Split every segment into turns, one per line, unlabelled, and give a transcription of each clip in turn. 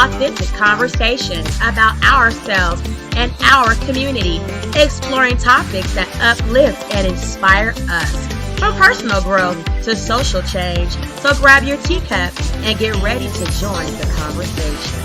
authentic conversations about ourselves and our community, exploring topics that uplift and inspire us. From personal growth to social change. So grab your teacup and get ready to join the conversation.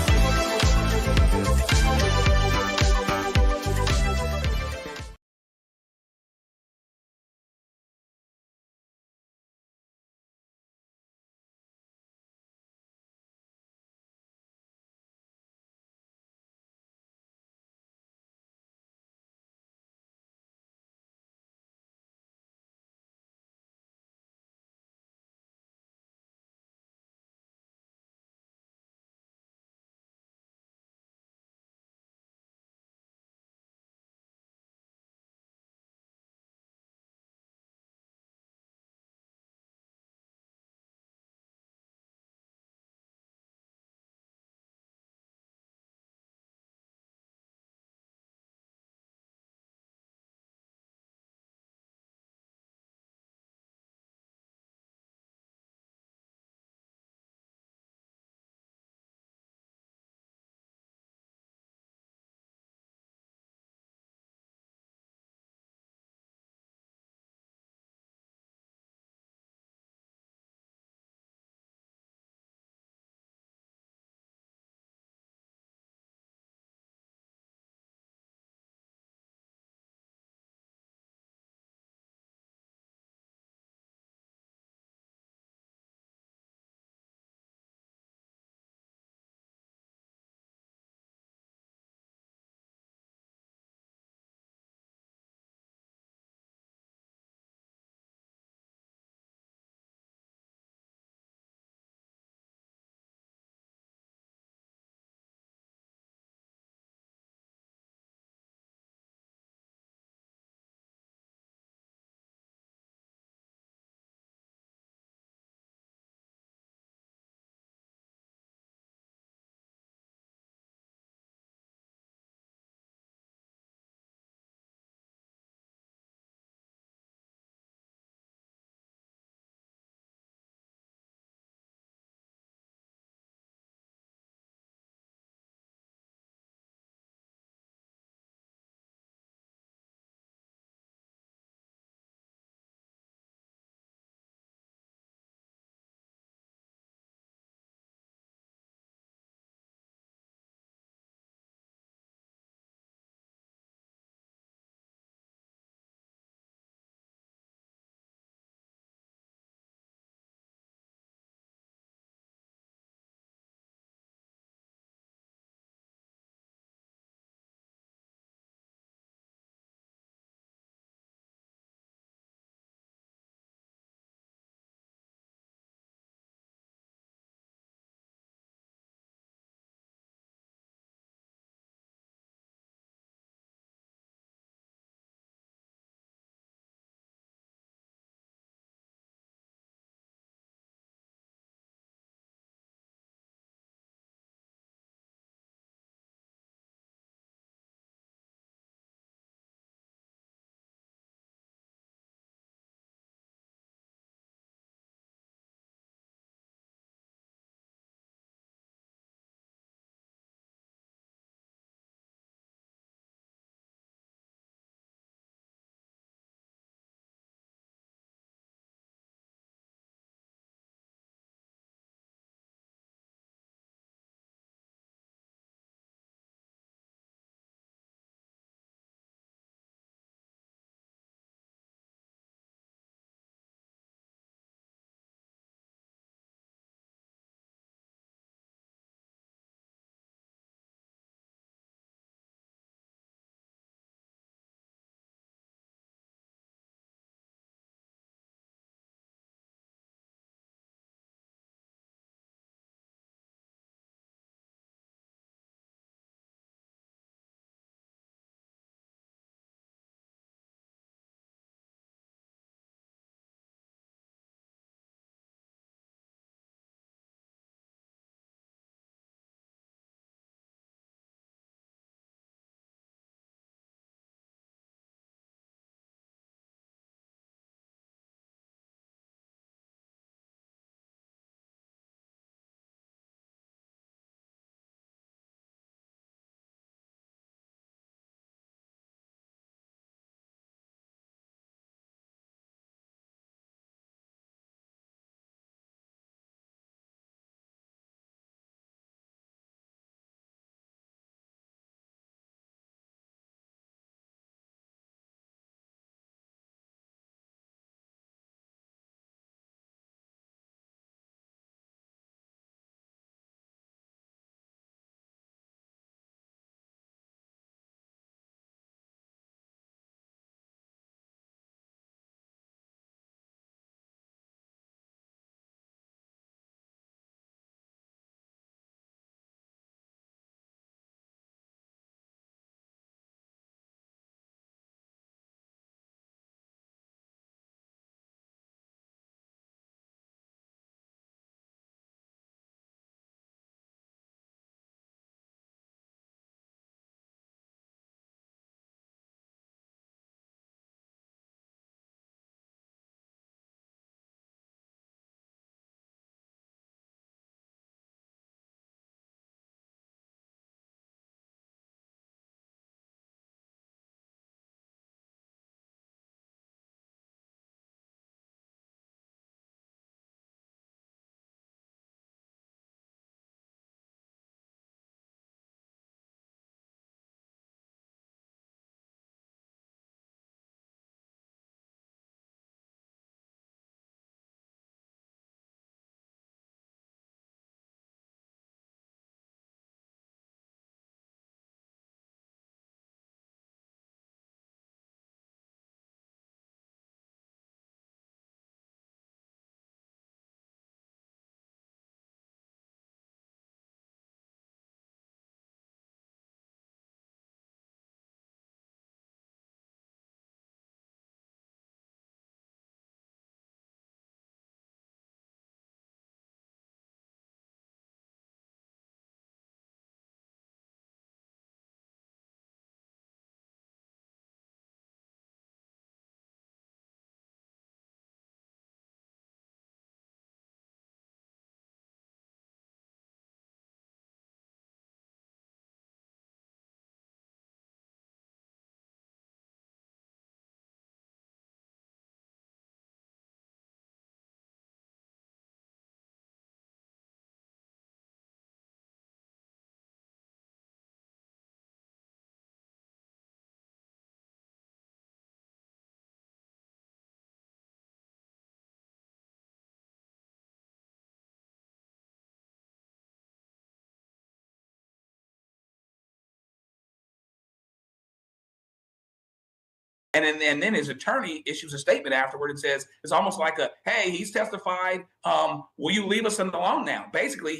And then his attorney issues a statement afterward and says, it's almost like hey, he's testified. Will you leave us alone now? Basically,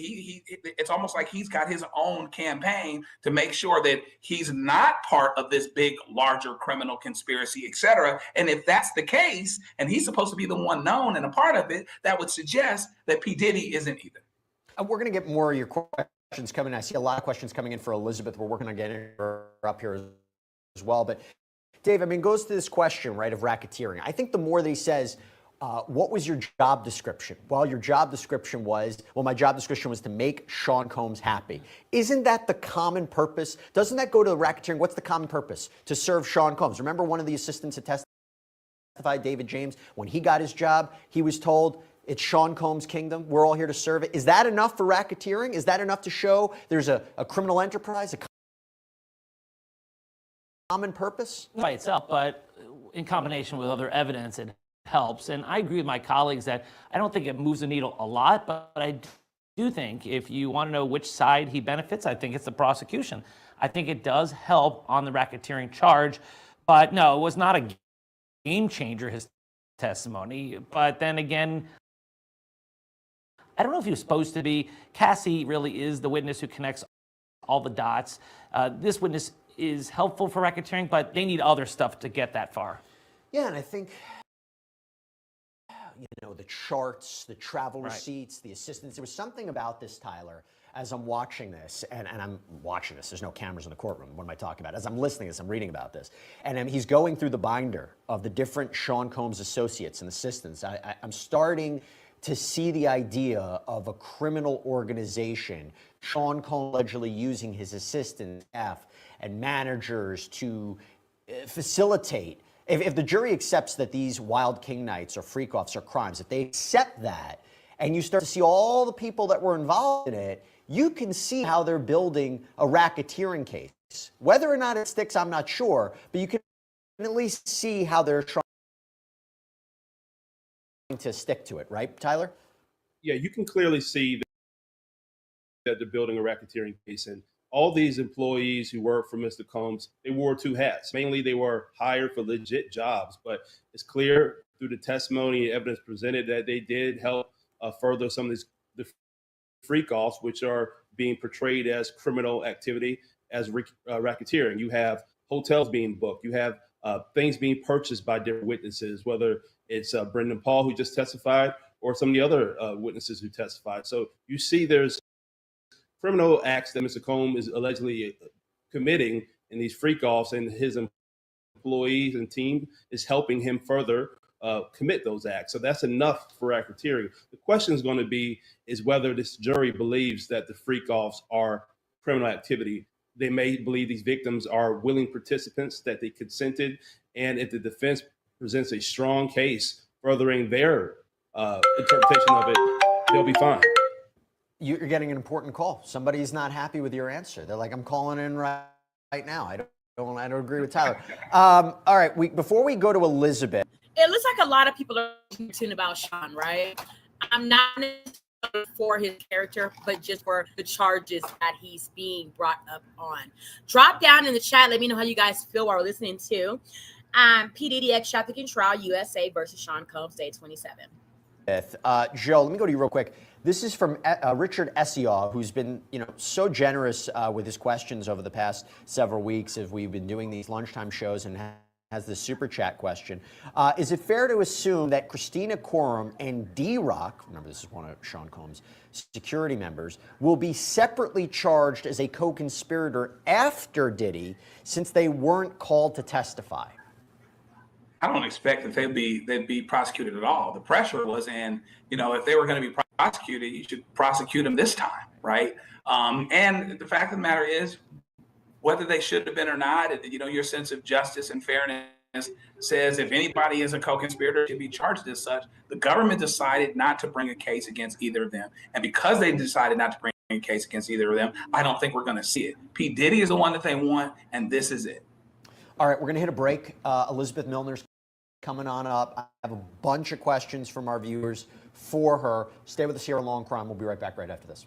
it's almost like he's got his own campaign to make sure that he's not part of this big, larger criminal conspiracy, et cetera. And if that's the case, and he's supposed to be the one known and a part of it, that would suggest that P. Diddy isn't either.
We're going to get more of your questions coming. I see a lot of questions coming in for Elizabeth. We're working on getting her up here as well. But Dave, I mean, goes to this question, right, of racketeering. I think the more that he says, what was your job description? Well, your job description was, my job description was to make Sean Combs happy. Isn't that the common purpose? Doesn't that go to the racketeering? What's the common purpose? To serve Sean Combs. Remember one of the assistants that testified, David James, when he got his job, he was told, it's Sean Combs' kingdom. We're all here to serve it. Is that enough for racketeering? Is that enough to show there's a criminal enterprise, a common purpose?
By itself, but in combination with other evidence, it helps. And I agree with my colleagues that I don't think it moves the needle a lot, but I do think if you want to know which side he benefits, I think it's the prosecution. I think it does help on the racketeering charge, but no, it was not a game changer, his testimony. But then again, I don't know if he was supposed to be. Cassie really is the witness who connects all the dots. This witness is helpful for racketeering, but they need other stuff to get that far.
Yeah, and I think, the charts, the travel receipts, the assistants, there was something about this, Tyler, as I'm watching this, and I'm watching this, there's no cameras in the courtroom, what am I talking about? As I'm listening to this, I'm reading about this, and he's going through the binder of the different Sean Combs associates and assistants. I'm starting to see the idea of a criminal organization, Sean Combs allegedly using his assistants, staff, and managers to facilitate. If the jury accepts that these wild king nights or freak-offs are crimes, if they accept that, and you start to see all the people that were involved in it, you can see how they're building a racketeering case. Whether or not it sticks, I'm not sure, but you can at least see how they're trying to stick to it, right, Tyler?
Yeah, you can clearly see that they're building a racketeering case, and all these employees who work for Mr. Combs, they wore two hats. Mainly, they were hired for legit jobs, but it's clear through the testimony and evidence presented that they did help further some of the freak-offs, which are being portrayed as criminal activity, as racketeering. You have hotels being booked. You have things being purchased by different witnesses, whether it's Brendan Paul, who just testified, or some of the other witnesses who testified. So you see there's criminal acts that Mr. Combs is allegedly committing in these freak-offs, and his employees and team is helping him further commit those acts. So that's enough for racketeering. The question is going to be is whether this jury believes that the freak-offs are criminal activity. They may believe these victims are willing participants, that they consented, and if the defense presents a strong case furthering their interpretation of it, they'll be fine.
You're getting an important call. Somebody's not happy with your answer. They're like, I'm calling in right now. I don't agree with Tyler. All right, before we go to Elizabeth.
It looks like a lot of people are concerned about Sean, right? I'm not necessarily for his character, but just for the charges that he's being brought up on. Drop down in the chat. Let me know how you guys feel while we're listening to P. Diddy X Trafficking Trial USA versus Sean Combs, Day 27.
Joe, let me go to you real quick. This is from Richard Essiaw, who's been, so generous with his questions over the past several weeks as we've been doing these lunchtime shows, and has the super chat question. Is it fair to assume that Christina Quorum and D-Rock, remember this is one of Sean Combs' security members, will be separately charged as a co-conspirator after Diddy, since they weren't called to testify?
I don't expect that they'd be prosecuted at all. The pressure was in, if they were going to be prosecuted, you should prosecute them this time, right? And the fact of the matter is, whether they should have been or not, your sense of justice and fairness says if anybody is a co-conspirator, should be charged as such. The government decided not to bring a case against either of them. And because they decided not to bring a case against either of them, I don't think we're going to see it. P. Diddy is the one that they want, and this is it.
All right, we're going to hit a break. Elizabeth Milner's coming on up. I have a bunch of questions from our viewers for her. Stay with us here on Long Crime. We'll be right back right after this.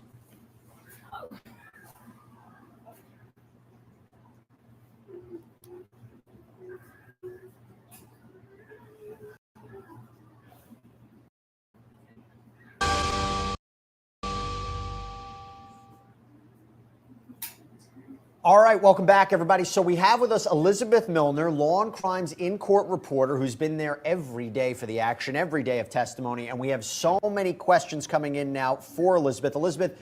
All right, welcome back, everybody. So we have with us Elizabeth Milner, law and crimes in-court reporter who's been there every day for the action, every day of testimony, and we have so many questions coming in now for Elizabeth. Elizabeth,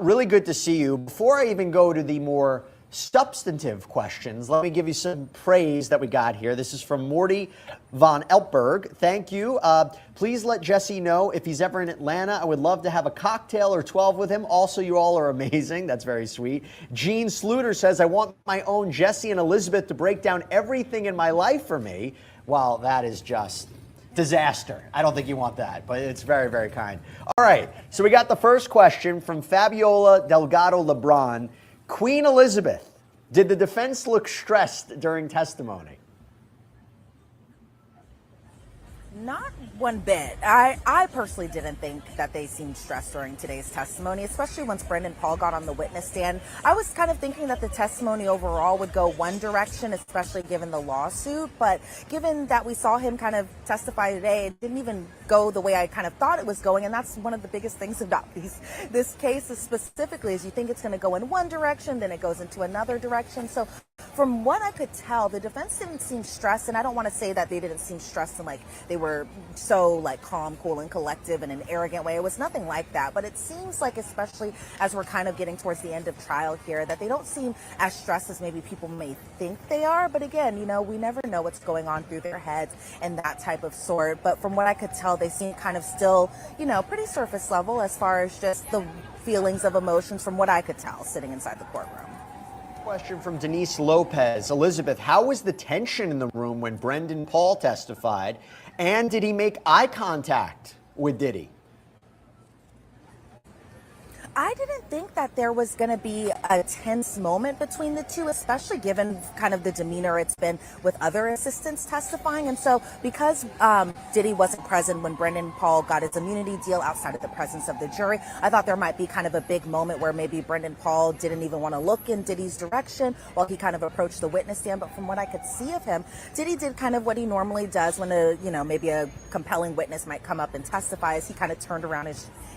really good to see you. Before I even go to the more substantive questions, let me give you some praise that we got here. This is from Morty von Eltberg. Thank you. Please let Jesse know if he's ever in Atlanta. I would love to have a cocktail or 12 with him. Also, you all are amazing. That's very sweet. Gene Sluter says, I want my own Jesse and Elizabeth to break down everything in my life for me. Well, that is just disaster. I don't think you want that, but it's very, very kind. All right, so we got the first question from Fabiola Delgado Lebron. Queen Elizabeth, did the defense look stressed during testimony?
Not one bit. I personally didn't think that they seemed stressed during today's testimony, especially once Brendan Paul got on the witness stand. I was kind of thinking that the testimony overall would go one direction, especially given the lawsuit. But given that we saw him kind of testify today, it didn't even go the way I kind of thought it was going. And that's one of the biggest things about this case is specifically is you think it's going to go in one direction, then it goes into another direction. So from what I could tell, the defense didn't seem stressed, and I don't want to say that they didn't seem stressed and like they were so like calm, cool, and collective in an arrogant way. It was nothing like that, but it seems like, especially as we're kind of getting towards the end of trial here, that they don't seem as stressed as maybe people may think they are. But again, you know, we never know what's going on through their heads and that type of sort. But from what I could tell, they seem kind of still, you know, pretty surface level as far as just the feelings of emotions from what I could tell sitting inside the courtroom.
Question from Denise Lopez. Elizabeth, how was the tension in the room when Brendan Paul testified? And did he make eye contact with Diddy?
I didn't think that there was going to be a tense moment between the two, especially given kind of the demeanor it's been with other assistants testifying. And so because Diddy wasn't present when Brendan Paul got his immunity deal outside of the presence of the jury, I thought there might be kind of a big moment where maybe Brendan Paul didn't even want to look in Diddy's direction while he kind of approached the witness stand. But from what I could see of him, Diddy did kind of what he normally does when maybe a compelling witness might come up and testify, is he kind of turned around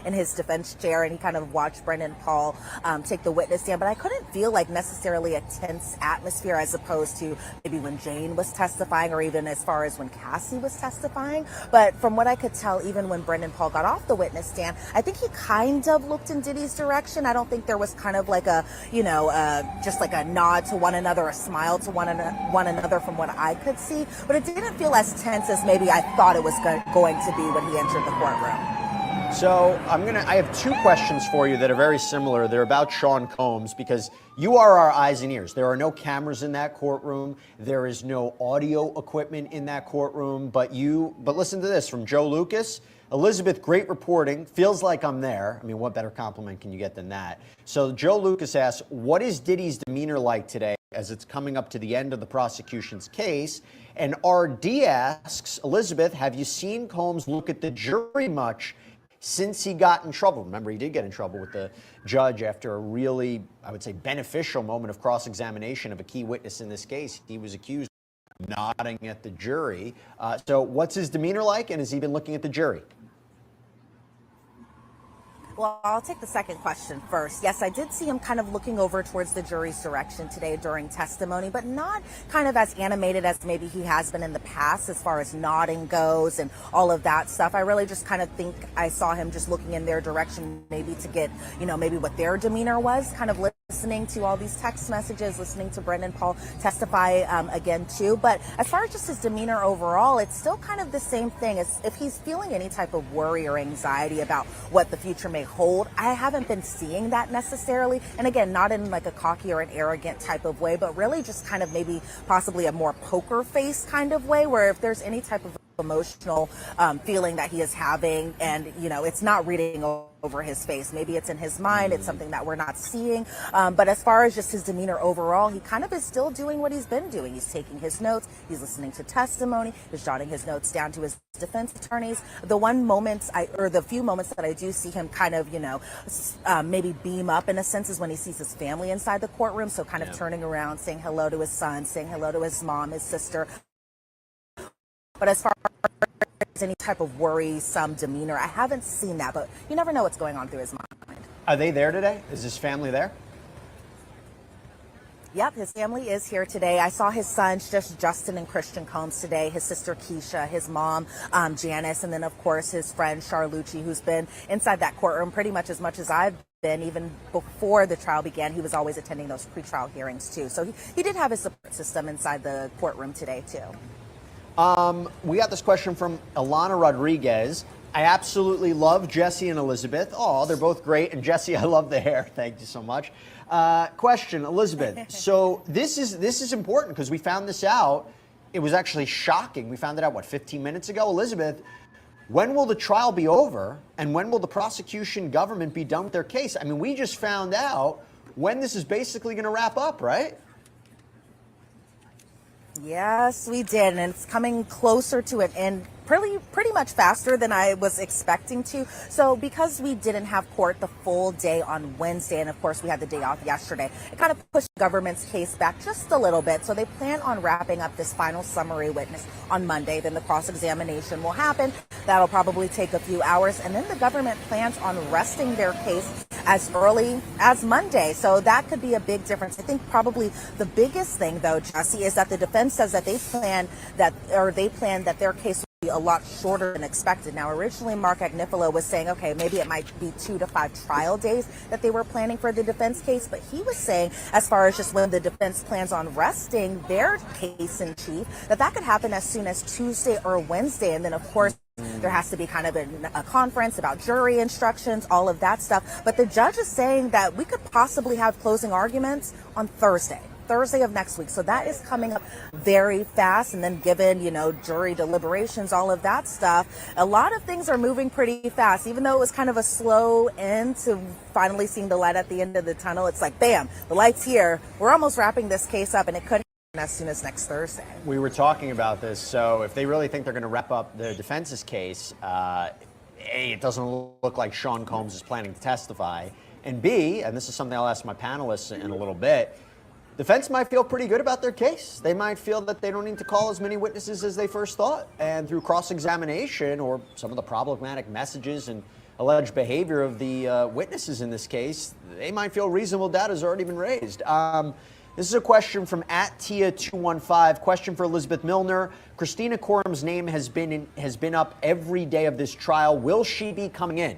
in his defense chair and he kind of watched Brendan Paul take the witness stand. But I couldn't feel like necessarily a tense atmosphere as opposed to maybe when Jane was testifying or even as far as when Cassie was testifying. But from what I could tell, even when Brendan Paul got off the witness stand, I think he kind of looked in Diddy's direction. I don't think there was kind of like a, just like a nod to one another, a smile to one another from what I could see. But it didn't feel as tense as maybe I thought it was going to be when he entered the courtroom.
So I have two questions for you that are very similar. They're about Sean Combs, because you are our eyes and ears. There are no cameras in that courtroom. There is no audio equipment in that courtroom. But listen to this from Joe Lucas. Elizabeth, great reporting. Feels like I'm there. I mean, what better compliment can you get than that? So Joe Lucas asks, what is Diddy's demeanor like today as it's coming up to the end of the prosecution's case? And RD asks, Elizabeth, have you seen Combs look at the jury much since he got in trouble? Remember, he did get in trouble with the judge after a really, I would say, beneficial moment of cross-examination of a key witness in this case. He was accused of nodding at the jury. So what's his demeanor like, and has he been looking at the jury?
Well, I'll take the second question first. Yes, I did see him kind of looking over towards the jury's direction today during testimony, but not kind of as animated as maybe he has been in the past as far as nodding goes and all of that stuff. I really just kind of think I saw him just looking in their direction, maybe to get, maybe what their demeanor was, kind of listening to all these text messages, listening to Brendan Paul testify again too. But as far as just his demeanor overall, it's still kind of the same thing. As if he's feeling any type of worry or anxiety about what the future may hold, I haven't been seeing that necessarily. And again, not in like a cocky or an arrogant type of way, but really just kind of maybe possibly a more poker face kind of way, where if there's any type of emotional feeling that he is having, and it's not reading over his face, maybe it's in his mind, it's something that we're not seeing, but as far as just his demeanor overall, he kind of is still doing what he's been doing. He's taking his notes, he's listening to testimony, he's jotting his notes down to his defense attorneys. The few moments that I do see him kind of maybe beam up in a sense is when he sees his family inside the courtroom, so kind of turning around, saying hello to his son, saying hello to his mom, his sister. But as far as any type of worrisome demeanor, I haven't seen that, but you never know what's going on through his mind.
Are they there today? Is his family there?
Yep, his family is here today. I saw his sons, just Justin and Christian Combs today, his sister Keisha, his mom, Janice, and then, of course, his friend Charlucci, who's been inside that courtroom pretty much as I've been. Even before the trial began, he was always attending those pretrial hearings, too. So he did have his support system inside the courtroom today, too.
We got this question from Ilana Rodriguez. I absolutely love Jesse and Elizabeth. Oh, they're both great. And Jesse, I love the hair. Thank you so much. Question, Elizabeth. So this is important because we found this out. It was actually shocking. We found it out, 15 minutes ago? Elizabeth, when will the trial be over? And when will the prosecution government be done with their case? I mean, we just found out when this is basically going to wrap up, right?
Yes, we did, and it's coming closer to an end pretty much faster than I was expecting to. So because we didn't have court the full day on Wednesday, and of course we had the day off yesterday, it kind of pushed the government's case back just a little bit. So they plan on wrapping up this final summary witness on Monday. Then the cross-examination will happen. That'll probably take a few hours, and then the government plans on resting their case as early as Monday. So that could be a big difference. I think probably the biggest thing, though, Jesse, is that the defense says that they plan that their case will be a lot shorter than expected. Now, originally, Mark Agnifilo was saying, okay, maybe it might be 2 to 5 trial days that they were planning for the defense case. But he was saying, as far as just when the defense plans on resting their case in chief, that could happen as soon as Tuesday or Wednesday. And then, of course, there has to be kind of a conference about jury instructions, all of that stuff. But the judge is saying that we could possibly have closing arguments on Thursday of next week. So that is coming up very fast. And then given, jury deliberations, all of that stuff, a lot of things are moving pretty fast. Even though it was kind of a slow end to finally seeing the light at the end of the tunnel, it's like, bam, the light's here. We're almost wrapping this case up, and it could as soon as next Thursday.
We were talking about this. So if they really think they're going to wrap up the defense's case, A, it doesn't look like Sean Combs is planning to testify. And B, and this is something I'll ask my panelists in a little bit, defense might feel pretty good about their case. They might feel that they don't need to call as many witnesses as they first thought. And through cross-examination or some of the problematic messages and alleged behavior of the witnesses in this case, they might feel reasonable doubt has already been raised. This is a question from @Tia215. Question for Elizabeth Milner. Christina Corum's name has been up every day of this trial. Will she be coming in?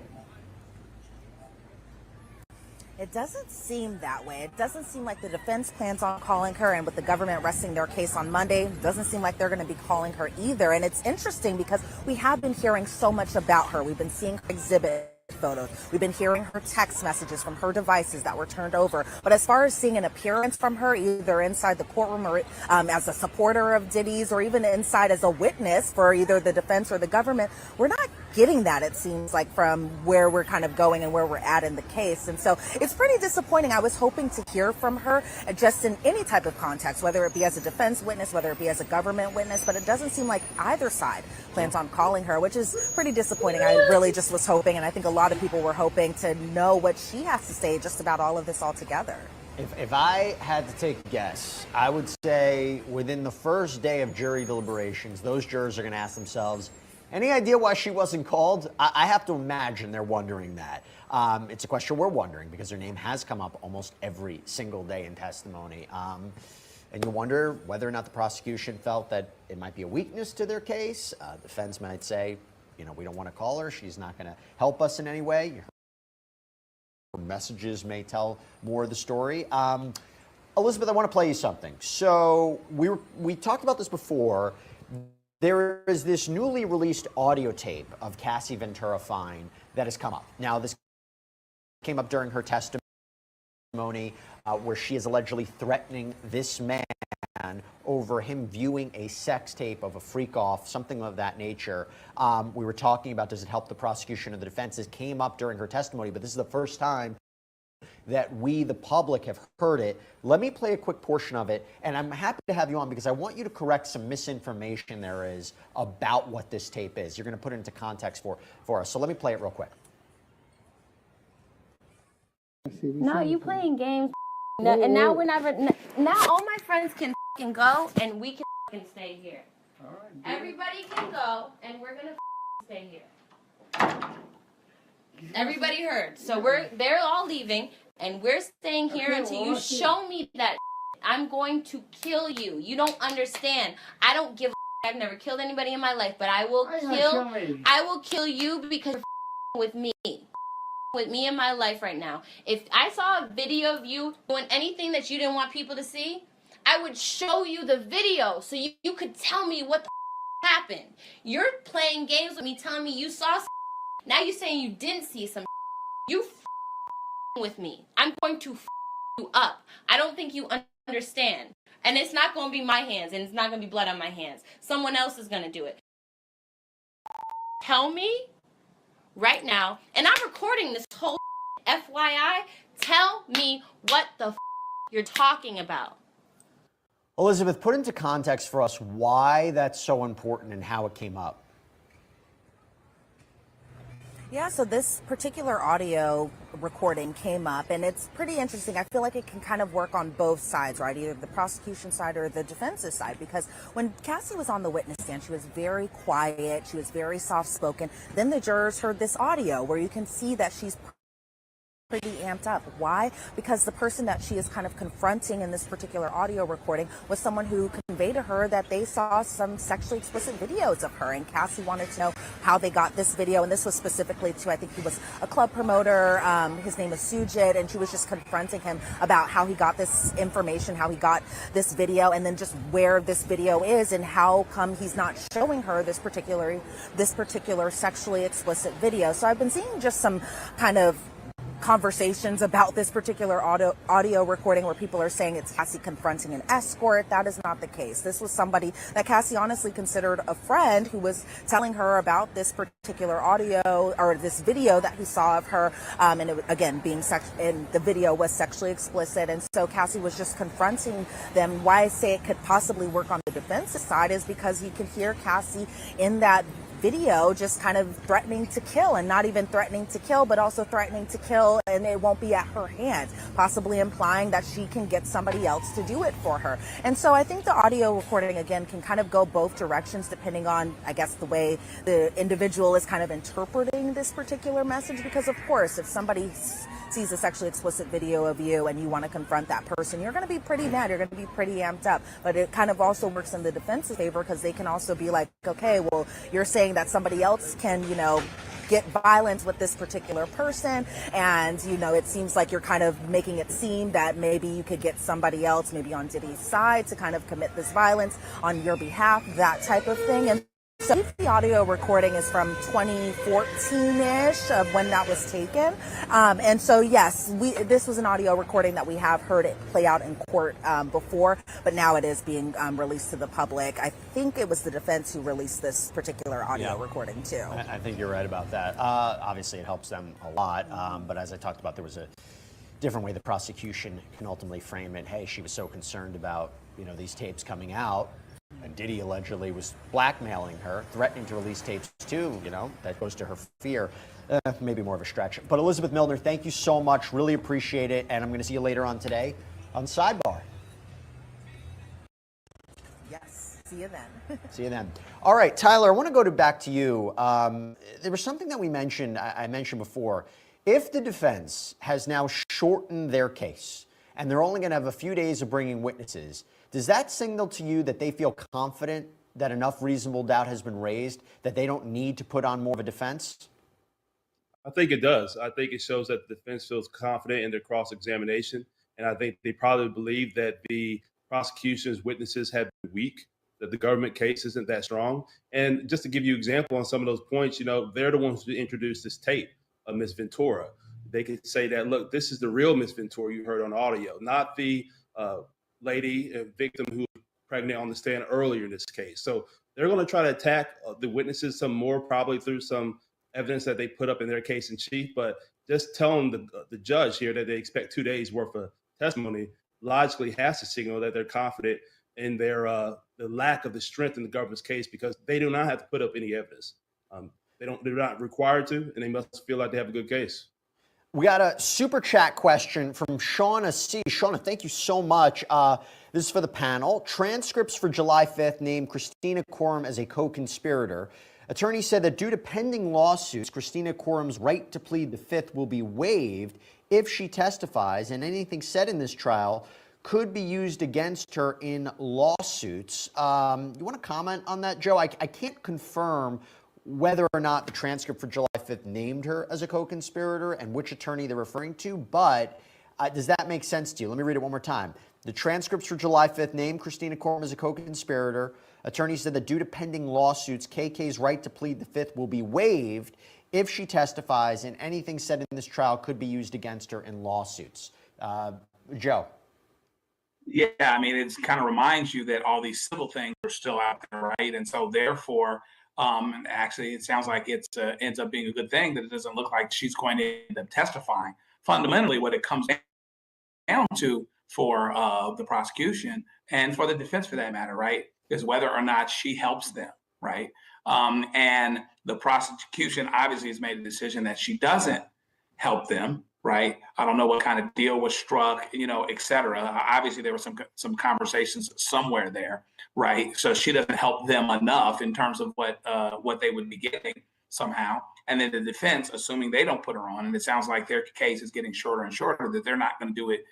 It doesn't seem that way. It doesn't seem like the defense plans on calling her, and with the government resting their case on Monday, it doesn't seem like they're going to be calling her either. And it's interesting because we have been hearing so much about her. We've been seeing her exhibit photos. We've been hearing her text messages from her devices that were turned over. But as far as seeing an appearance from her, either inside the courtroom or as a supporter of Diddy's, or even inside as a witness for either the defense or the government, we're not getting that, it seems like, from where we're kind of going and where we're at in the case. And so it's pretty disappointing. I was hoping to hear from her just in any type of context, whether it be as a defense witness, whether it be as a government witness, but it doesn't seem like either side plans on calling her, which is pretty disappointing. I really just was hoping, and I think a lot of people were hoping, to know what she has to say just about all of this altogether.
If I had to take a guess, I would say within the first day of jury deliberations, those jurors are going to ask themselves, any idea why she wasn't called? I have to imagine they're wondering that. It's a question we're wondering because her name has come up almost every single day in testimony. And you wonder whether or not the prosecution felt that it might be a weakness to their case. Defense might say, we don't want to call her. She's not going to help us in any way. Her messages may tell more of the story. Elizabeth, I want to play you something. So we talked about this before. There is this newly released audio tape of Cassie Ventura Fine that has come up. Now, this came up during her testimony where she is allegedly threatening this man over him viewing a sex tape of a freak-off, something of that nature. We were talking about, does it help the prosecution or the defense? This came up during her testimony, but this is the first time that we, the public, have heard it. Let me play a quick portion of it, and I'm happy to have you on because I want you to correct some misinformation there is about what this tape is. You're going to put it into context for us. So let me play it real quick.
No, you playing games, and now we're never. Now all my friends can go, and we can stay here. All right. Everybody can go, and we're gonna stay here. Everybody heard. So they're all leaving, and we're staying here until you show me that. I'm going to kill you. You don't understand. I don't give a I've never killed anybody in my life, but I will kill you because you're with me. With me in my life right now. If I saw a video of you doing anything that you didn't want people to see, I would show you the video so you could tell me what the happened. You're playing games with me, telling me you saw now you're saying you didn't see some you with me. I'm going to you up. I don't think you understand. And it's not going to be my hands, and it's not going to be blood on my hands. Someone else is going to do it. Tell me right now, and I'm recording this whole FYI, tell me what the you're talking about.
Elizabeth, put into context for us why that's so important and how it came up.
Yeah, so this particular audio recording came up, and it's pretty interesting. I feel like it can kind of work on both sides, right? Either the prosecution side or the defense's side, because when Cassie was on the witness stand, she was very quiet, she was very soft-spoken. Then the jurors heard this audio where you can see that she's pretty amped up. Why? Because the person that she is kind of confronting in this particular audio recording was someone who conveyed to her that they saw some sexually explicit videos of her, and Cassie wanted to know how they got this video, and this was specifically to, I think he was a club promoter, his name is Sujit, and she was just confronting him about how he got this information, how he got this video, and then just where this video is and how come he's not showing her this particular sexually explicit video. So I've been seeing just some kind of conversations about this particular audio recording where people are saying it's Cassie confronting an escort. That is not the case. This was somebody that Cassie honestly considered a friend who was telling her about this particular audio or this video that he saw of her, and it, again, and the video was sexually explicit. And so Cassie was just confronting them. Why I say it could possibly work on the defense's side is because you could hear Cassie in that video just kind of threatening to kill, and not even threatening to kill, but also threatening to kill, and it won't be at her hands, possibly implying that she can get somebody else to do it for her. And so I think the audio recording, again, can kind of go both directions depending on, I guess, the way the individual is kind of interpreting this particular message, because of course, if somebody sees a sexually explicit video of you and you want to confront that person, you're going to be pretty mad, you're going to be pretty amped up. But it kind of also works in the defense's favor, because they can also be like, okay, well, you're saying that somebody else can, get violence with this particular person, and it seems like you're kind of making it seem that maybe you could get somebody else, maybe on Diddy's side, to kind of commit this violence on your behalf, that type of thing. And so the audio recording is from 2014-ish of when that was taken. And so, yes, this was an audio recording that we have heard it play out in court before, but now it is being released to the public. I think it was the defense who released this particular audio recording, too.
I think you're right about that. Obviously, it helps them a lot. But as I talked about, there was a different way the prosecution can ultimately frame it. Hey, she was so concerned about, these tapes coming out. And Diddy allegedly was blackmailing her, threatening to release tapes too, that goes to her fear. Maybe more of a stretch. But Elizabeth Milner, thank you so much. Really appreciate it. And I'm going to see you later on today on Sidebar.
Yes, see you then.
See you then. All right, Tyler, I want to go back to you. There was something that I mentioned before. If the defense has now shortened their case and they're only going to have a few days of bringing witnesses, does that signal to you that they feel confident that enough reasonable doubt has been raised that they don't need to put on more of a defense?
I think it does. I think it shows that the defense feels confident in their cross-examination. And I think they probably believe that the prosecution's witnesses have been weak, that the government case isn't that strong. And just to give you an example on some of those points, they're the ones who introduced this tape of Miss Ventura. They could say that, look, this is the real Miss Ventura you heard on audio, not the lady, a victim who was pregnant on the stand earlier in this case. So they're going to try to attack the witnesses some more, probably through some evidence that they put up in their case in chief. But just telling the judge here that they expect 2 days worth of testimony logically has to signal that they're confident in their the lack of the strength in the government's case, because they do not have to put up any evidence. They're not required to, and they must feel like they have a good case.
We got a super chat question from Shauna C. Shauna, thank you so much. This is for the panel. Transcripts for July 5th named Christina Quorum as a co-conspirator. Attorney said that due to pending lawsuits, Christina Quorum's right to plead the Fifth will be waived if she testifies, and anything said in this trial could be used against her in lawsuits. You want to comment on that, Joe? I can't confirm whether or not the transcript for July 5th named her as a co-conspirator and which attorney they're referring to, but does that make sense to you? Let me read it one more time. The transcripts for July 5th named Christina Corbin as a co-conspirator. Attorney said that due to pending lawsuits, KK's right to plead the Fifth will be waived if she testifies, and anything said in this trial could be used against her in lawsuits. Joe.
Yeah, I mean, it kind of reminds you that all these civil things are still out there, right? And so therefore, actually, it sounds like it ends up being a good thing that it doesn't look like she's going to end up testifying. Fundamentally, what it comes down to for the prosecution and for the defense, for that matter, right, is whether or not she helps them, right? And the prosecution obviously has made a decision that she doesn't help them, right? I don't know what kind of deal was struck, et cetera. Obviously, there were some conversations somewhere there, right? So she doesn't help them enough in terms of what they would be getting somehow. And then the defense, assuming they don't put her on, and it sounds like their case is getting shorter and shorter, that they're not going to do it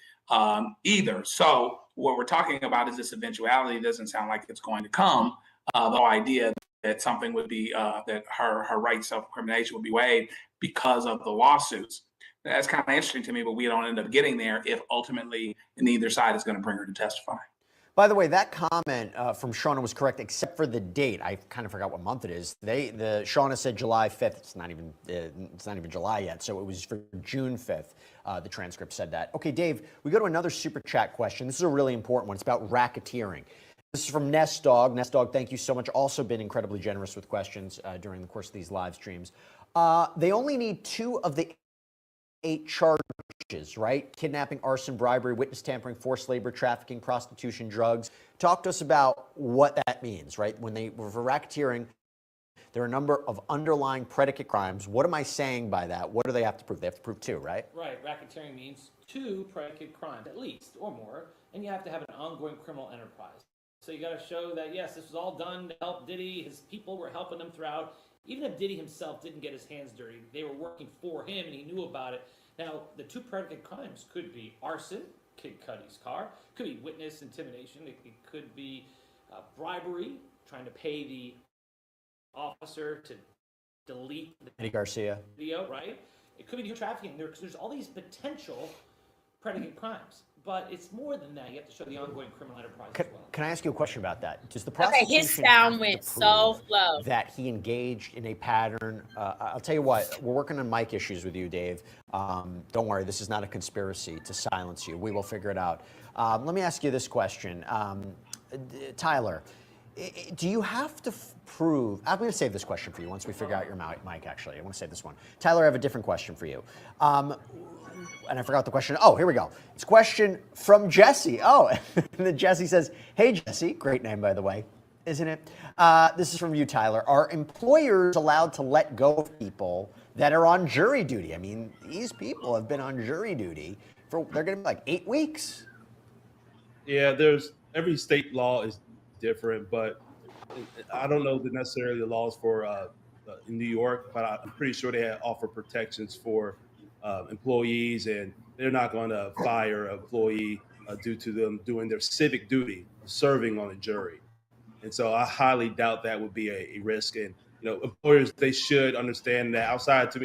either. So what we're talking about is this eventuality. It doesn't sound like it's going to come. The whole idea that something would be that her right to self-incrimination would be waived because of the lawsuits. That's kind of interesting to me, but we don't end up getting there if ultimately neither side is going to bring her to testify.
By the way, that comment from Shauna was correct, except for the date. I kind of forgot what month it is. Shauna said July 5th. It's not even July yet, so it was for June 5th. The transcript said that. Okay, Dave, we go to another super chat question. This is a really important one. It's about racketeering. This is from Nest Dog. Nest Dog, thank you so much. Also been incredibly generous with questions during the course of these live streams. They only need 2 of the 8 charges, right? Kidnapping, arson, bribery, witness tampering, forced labor, trafficking, prostitution, drugs. Talk to us about what that means, right? For racketeering, there are a number of underlying predicate crimes. What am I saying by that? What do they have to prove? They have to prove 2, right?
Right. Racketeering means 2 predicate crimes, at least, or more, and you have to have an ongoing criminal enterprise. So you got to show that, yes, this was all done to help Diddy. His people were helping him throughout. Even if Diddy himself didn't get his hands dirty, they were working for him and he knew about it. Now, the 2 predicate crimes could be arson, Kid Cudi's car, could be witness intimidation, it could be bribery, trying to pay the officer to delete the
Eddie Garcia
video, right? It could be human trafficking. There's all these potential predicate crimes. But it's more than that. You have to show the ongoing criminal enterprise as well.
Can I ask you a question about that? Does the
Okay,
prosecution
his sound went so low.
that he engaged in a pattern? I'll tell you what, we're working on mic issues with you, Dave. Don't worry, this is not a conspiracy to silence you. We will figure it out. Let me ask you this question. Tyler, do you have to prove, I'm going to save this question for you once we figure out your mic, actually. I want to save this one. Tyler, I have a different question for you. And I forgot the question. Oh, here we go. It's a question from Jesse. Oh, and then Jesse says, hey, Jesse, great name, by the way, isn't it? This is from you, Tyler. Are employers allowed to let go of people that are on jury duty? I mean, these people have been on jury duty they're going to be like 8 weeks.
Yeah, every state law is different, but I don't know necessarily the laws for in New York, but I'm pretty sure they offer protections for employees, and they're not going to fire an employee due to them doing their civic duty, serving on a jury. And so I highly doubt that would be a risk. And employers, they should understand that outside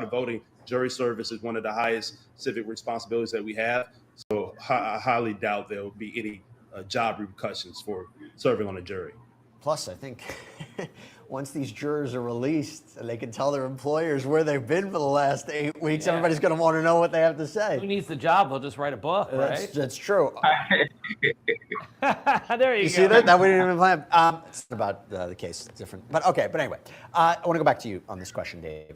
of voting, jury service is one of the highest civic responsibilities that we have. So I highly doubt there will be any job repercussions for serving on a jury.
Plus, I think once these jurors are released and they can tell their employers where they've been for the last 8 weeks, everybody's going to want to know what they have to say.
Who needs the job? They'll just write a book, right?
That's true.
There you go.
You see that? That we didn't even plan. It's about the case. It's different. But okay, but anyway, I want to go back to you on this question, Dave.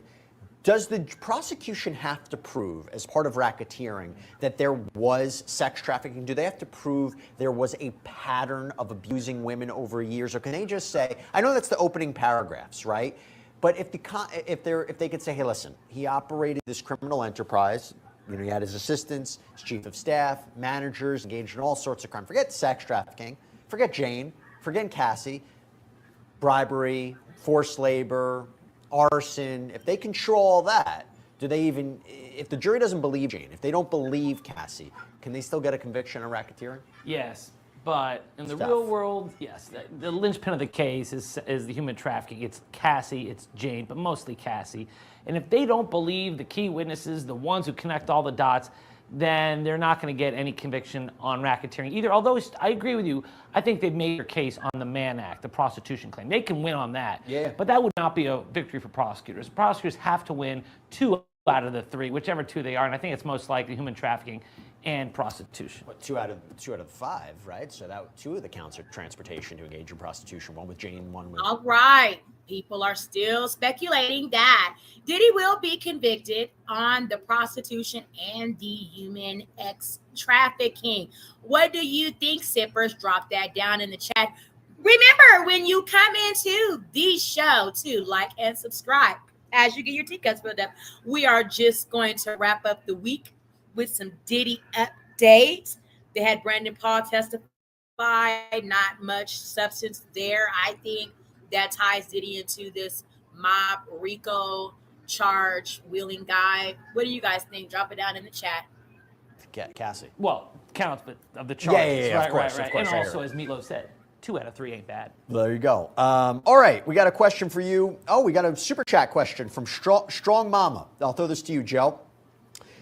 Does the prosecution have to prove, as part of racketeering, that there was sex trafficking? Do they have to prove there was a pattern of abusing women over years? Or can they just say, I know that's the opening paragraphs, right? But if they could say, hey, listen, he operated this criminal enterprise, he had his assistants, his chief of staff, managers, engaged in all sorts of crime. Forget sex trafficking, forget Jane, forget Cassie, bribery, forced labor, arson. If they control all that, do they even if the jury doesn't believe Jane, if they don't believe Cassie, can they still get a conviction on racketeering?
Yes, but in the real world, yes, the linchpin of the case is the human trafficking. It's Cassie, it's Jane, but mostly Cassie. And if they don't believe the key witnesses, the ones who connect all the dots, then they're not going to get any conviction on racketeering either. Although I agree with you, I think they've made their case on the Mann Act, the prostitution claim. They can win on that.
Yeah.
But that would not be a victory for prosecutors. Prosecutors have to win 2 out of the 3, whichever 2 they are, and I think it's most likely human trafficking and prostitution.
But 2 out of 5, right? So that 2 of the counts are transportation to engage in prostitution. One with Jane, one with.
All right. People are still speculating that Diddy will be convicted on the prostitution and the human trafficking. What do you think, sippers? Drop that down in the chat. Remember, when you come into the show, to like and subscribe as you get your teacups filled up. We are just going to wrap up the week with some Diddy updates. They had Brandon Paul testify. Not much substance there. I think that ties Diddy into this mob RICO charge wheeling guy. What do you guys think? Drop it down in the chat.
Cassie.
Well, counts, but of the charges.
Yeah,
right,
of course,
right.
Of course,
and also, as Milo said, 2 out of 3 ain't bad.
There you go. All right, we got a question for you. Oh, we got a super chat question from Strong Mama. I'll throw this to you, Joe.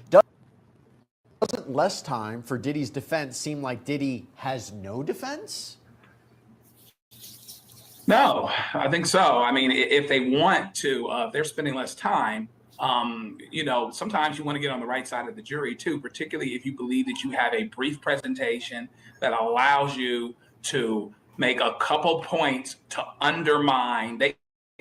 Doesn't less time for Diddy's defense seem like Diddy has no defense?
No, I think so. I mean, if they want to, if they're spending less time, sometimes you want to get on the right side of the jury too, particularly if you believe that you have a brief presentation that allows you to make a couple points to undermine. I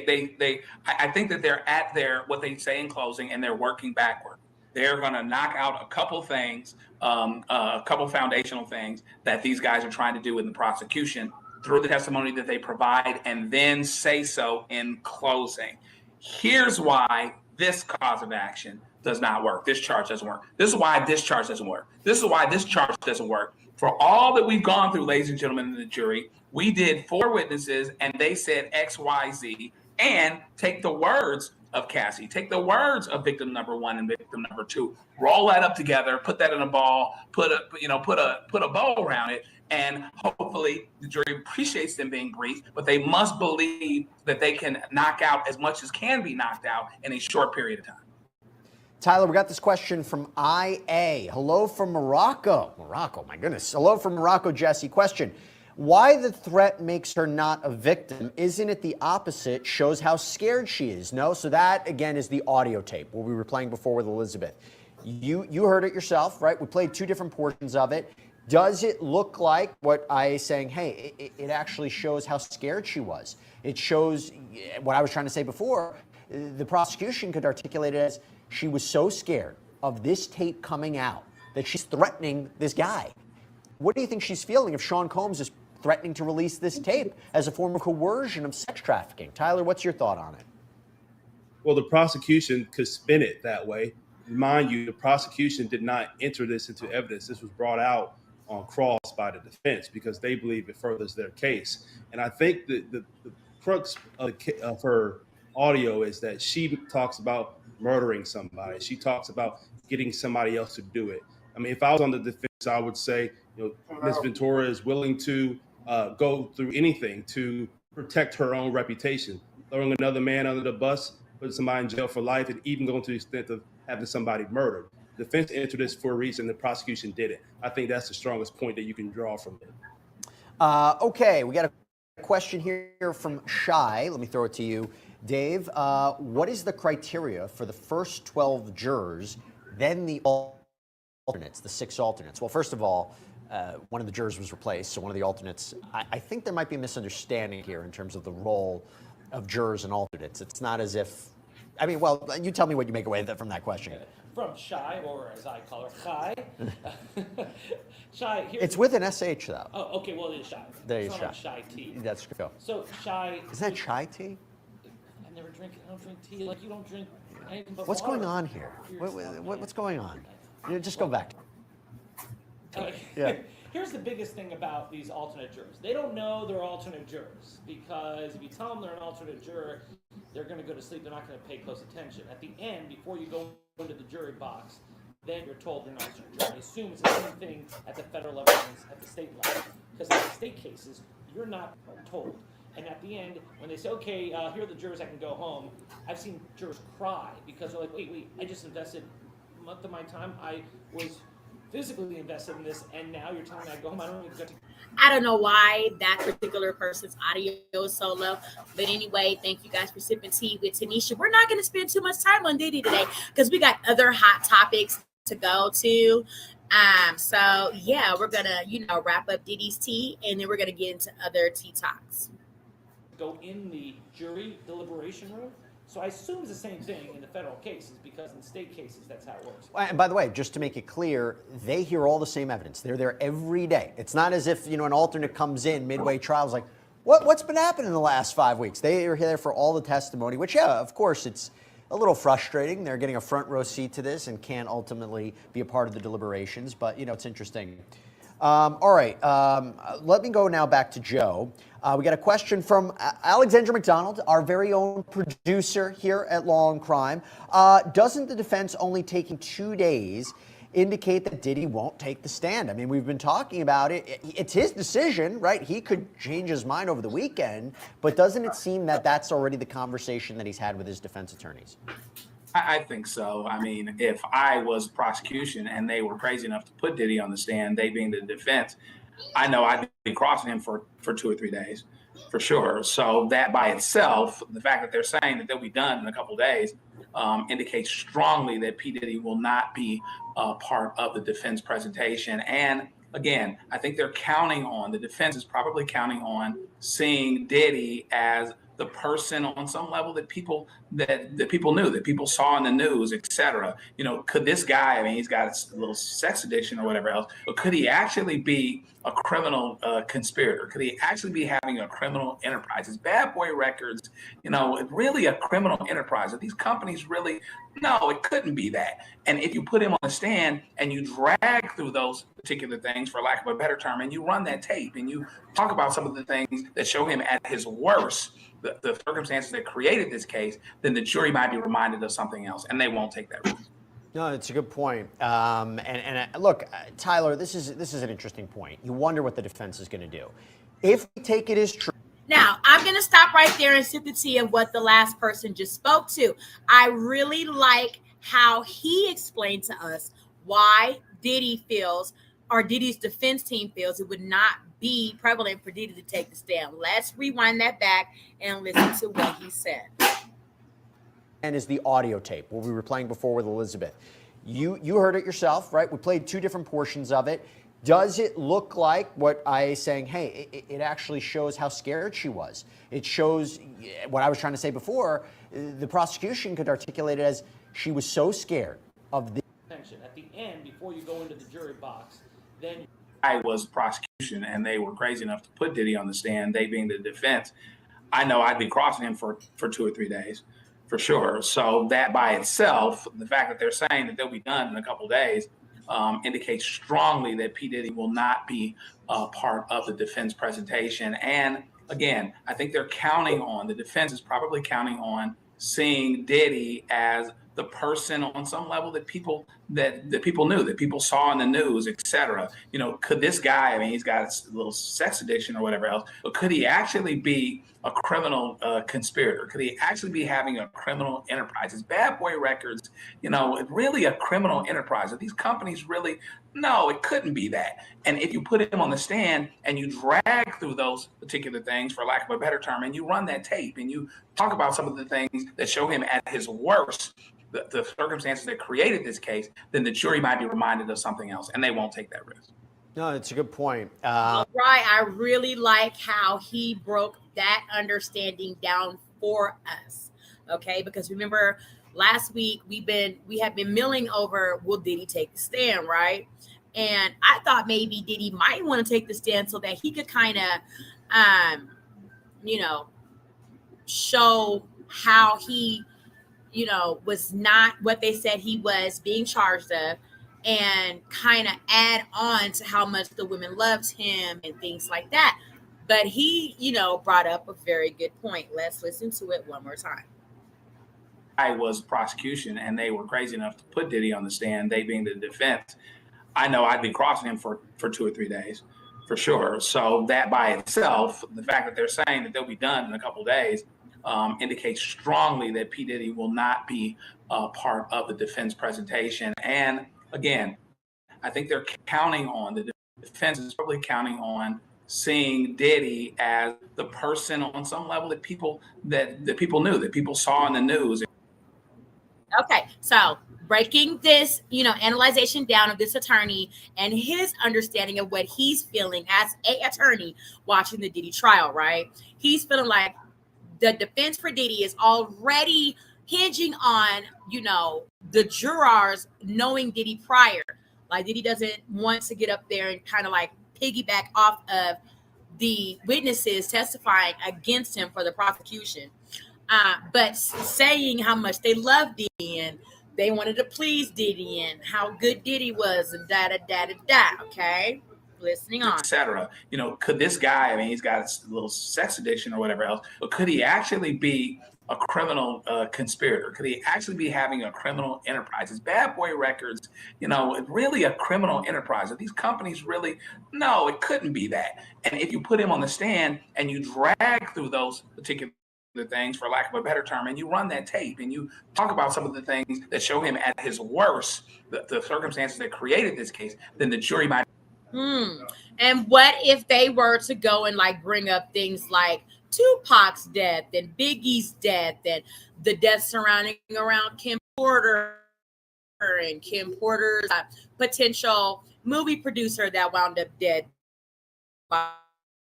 think that they're at what they say in closing, and they're working backward. They're going to knock out a couple things, a couple foundational things that these guys are trying to do in the prosecution through the testimony that they provide, and then say so in closing. Here's why this cause of action does not work. This charge doesn't work. This is why this charge doesn't work. This is why this charge doesn't work. For all that we've gone through, ladies and gentlemen in the jury, we did 4 witnesses, and they said X, Y, Z, and take the words of Cassie, take the words of victim number 1 and victim number 2, roll that up together, put that in a ball, put a bow around it, and hopefully the jury appreciates them being brief, but they must believe that they can knock out as much as can be knocked out in a short period of time.
Tyler, we got this question from IA. Hello from Morocco. Morocco, my goodness. Hello from Morocco, Jesse. Question. Why the threat makes her not a victim? Isn't it the opposite? Shows how scared she is. No? So that, again, is the audio tape, what we were playing before with Elizabeth. You heard it yourself, right? We played 2 different portions of it. Does it look like what IA is saying, hey, it actually shows how scared she was? It shows what I was trying to say before. The prosecution could articulate it as she was so scared of this tape coming out that she's threatening this guy. What do you think she's feeling if Sean Combs is threatening to release this tape as a form of coercion of sex trafficking? Tyler, what's your thought on it?
Well, the prosecution could spin it that way. Mind you, the prosecution did not enter this into evidence. This was brought out on cross by the defense because they believe it furthers their case. And I think that the crux of her audio is that she talks about murdering somebody. She talks about getting somebody else to do it. I mean, if I was on the defense, I would say, Ms. Ventura is willing to go through anything to protect her own reputation, throwing another man under the bus, putting somebody in jail for life, and even going to the extent of having somebody murdered. The defense entered this for a reason. The prosecution did it. I think that's the strongest point that you can draw from it.
Okay, we got a question here from Shy. Let me throw it to you. Dave, what is the criteria for the first 12 jurors, then the alternates, the 6 alternates? Well, first of all, one of the jurors was replaced, so one of the alternates. I think there might be a misunderstanding here in terms of the role of jurors and alternates. It's not as if, well, you tell me what you make away from that question.
From Shy, or as I call her, Shy. Shy.
It's with an SH, though.
Oh, okay, well, it is Shy.
There you
go.
Like
Shy tea.
That's go.
So, Shy.
Isn't that chai tea?
I don't drink tea like you don't drink anything but
What's
water.
going on here? What's going on? Just go back.
Yeah. Here's the biggest thing about these alternate jurors. They don't know they're alternate jurors because if you tell them they're an alternate juror, they're going to go to sleep. They're not going to pay close attention. At the end, before you go into the jury box, then you're told you're not a jury. I assume it's the same thing at the federal level as at the state level. Because in the state cases, you're not told. And at the end, when they say, okay, here are the jurors, I can go home, I've seen jurors cry because they're like, wait, I just invested a month of my time. I was physically invested in this, and now you're telling me I go home, I don't even get to.
I don't know why that particular person's audio is so low. But anyway, thank you guys for sipping tea with Tanisha. We're not going to spend too much time on Diddy today because we got other hot topics to go to. So yeah, we're going to, wrap up Diddy's tea, and then we're going to get into other tea talks.
Go in the jury deliberation room. So I assume it's the same thing in the federal cases because in state cases, that's how it works.
And by the way, just to make it clear, they hear all the same evidence. They're there every day. It's not as if, an alternate comes in midway trials like, what's been happening in the last 5 weeks? They are here for all the testimony, which, yeah, of course, it's a little frustrating. They're getting a front row seat to this and can't ultimately be a part of the deliberations. But, it's interesting. All right, let me go now back to Joe. We got a question from Alexandra McDonald, our very own producer here at Law and Crime. Doesn't the defense only taking 2 days indicate that Diddy won't take the stand? I mean, we've been talking about it. It's his decision, right? He could change his mind over the weekend, but doesn't it seem that that's already the conversation that he's had with his defense attorneys?
I think so. I mean, if I was prosecution and they were crazy enough to put Diddy on the stand, they being the defense, I know I'd be crossing him for 2 or 3 days, for sure. So that by itself, the fact that they're saying that they'll be done in a couple of days, indicates strongly that P. Diddy will not be part of the defense presentation. And again, I think they're counting on, the defense is probably counting on seeing Diddy as the person on some level that people knew, that people saw in the news, et cetera. Could this guy, I mean, he's got a little sex addiction or whatever else, but could he actually be a criminal conspirator? Could he actually be having a criminal enterprise? His bad boy records, really a criminal enterprise. Are these companies really? No, it couldn't be that. And if you put him on the stand and you drag through those particular things, for lack of a better term, and you run that tape and you talk about some of the things that show him at his worst, the circumstances that created this case, then the jury might be reminded of something else, and they won't take that risk.
No, it's a good point. Look, Tyler, this is an interesting point. You wonder what the defense is going to do. If we take it as true.
Now, I'm going to stop right there and sip the tea of what the last person just spoke to. I really like how he explained to us why Diddy feels, or Diddy's defense team feels, it would not be prevalent for Diddy to take the stand. Let's rewind that back and listen to what he said.
And is the audio tape, what we were playing before with Elizabeth. You heard it yourself, right? We played 2 different portions of it. Does it look like what I saying, hey, it actually shows how scared she was? It shows what I was trying to say before. The prosecution could articulate it as she was so scared of the
At the end, before you go into the jury box, then
I was prosecution and they were crazy enough to put Diddy on the stand, they being the defense, I know I'd be crossing him for 2 or 3 days, for sure. So that by itself, the fact that they're saying that they'll be done in a couple of days, indicates strongly that P. Diddy will not be part of the defense presentation. And again, I think they're counting on, the defense is probably counting on seeing Diddy as the person on some level that people knew, that people saw in the news, et cetera. Could this guy, I mean, he's got a little sex addiction or whatever else, but could he actually be a criminal conspirator? Could he actually be having a criminal enterprise? His bad boy records, really a criminal enterprise. Are these companies really? No, it couldn't be that. And if you put him on the stand and you drag through those particular things, for lack of a better term, and you run that tape and you talk about some of the things that show him at his worst, the circumstances that created this case, then the jury might be reminded of something else, and they won't take that risk.
No, it's a good point.
Right. I really like how he broke that understanding down for us. Okay, because remember last week we have been milling over, will Diddy take the stand, right? And I thought maybe Diddy might want to take the stand so that he could kind of, show how he, was not what they said he was being charged of, and kind of add on to how much the women loved him and things like that. But he, brought up a very good point. Let's listen to it one more time.
was prosecution and they were crazy enough to put Diddy on the stand, they being the defense, I know I'd be crossing him for 2 or 3 days for sure. So that by itself, the fact that they're saying that they'll be done in a couple of days indicates strongly that P. Diddy will not be part of the defense presentation. And again, I think they're counting on, the defense is probably counting on seeing Diddy as the person on some level that people knew, that people saw in the news.
Okay, so breaking this, analyzation down of this attorney and his understanding of what he's feeling as a attorney watching the Diddy trial, right? He's feeling like the defense for Diddy is already hinging on, the jurors knowing Diddy prior. Like Diddy doesn't want to get up there and kind of like piggyback off of the witnesses testifying against him for the prosecution. But saying how much they love Diddy and they wanted to please Diddy and how good Diddy was and da. Okay, listening on,
etc. Could this guy? I mean, he's got a little sex addiction or whatever else, but could he actually be a criminal conspirator? Could he actually be having a criminal enterprise? His bad boy records, really a criminal enterprise. Are these companies really? No, it couldn't be that. And if you put him on the stand and you drag through those particular things, for lack of a better term, and you run that tape and you talk about some of the things that show him at his worst, the circumstances that created this case, then the jury might.
And what if they were to go and like bring up things like Tupac's death and Biggie's death and the deaths surrounding around Kim Porter and Kim Porter's potential movie producer that wound up dead by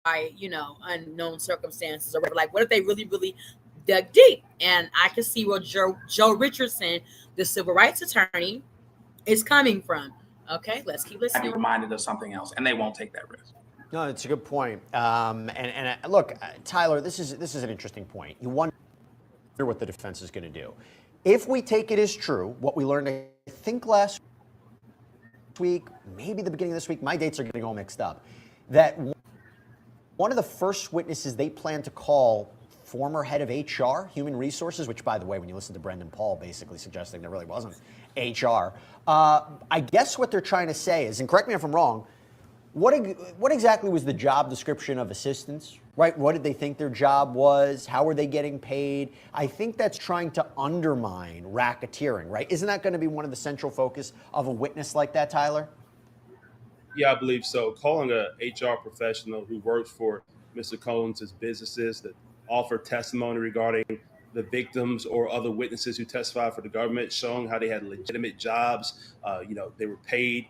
unknown circumstances or whatever. Like, what if they really, really dug deep? And I can see where Joe Richardson, the civil rights attorney, is coming from. Okay, let's keep listening.
Be reminded of something else, and they won't take that risk.
No, it's a good point. And look, Tyler, this is an interesting point. You wonder what the defense is going to do. If we take it as true, what we learned, I think last week, maybe the beginning of this week, my dates are getting all mixed up, that one of the first witnesses they plan to call, former head of HR, Human Resources, which, by the way, when you listen to Brendan Paul basically suggesting there really wasn't HR, I guess what they're trying to say is, and correct me if I'm wrong, what exactly was the job description of assistants, right? What did they think their job was? How were they getting paid? I think that's trying to undermine racketeering, right? Isn't that going to be one of the central focus of a witness like that, Tyler?
Yeah, I believe so. Calling a HR professional who works for Mr. Combs' businesses that offer testimony regarding the victims or other witnesses who testified for the government, showing how they had legitimate jobs, they were paid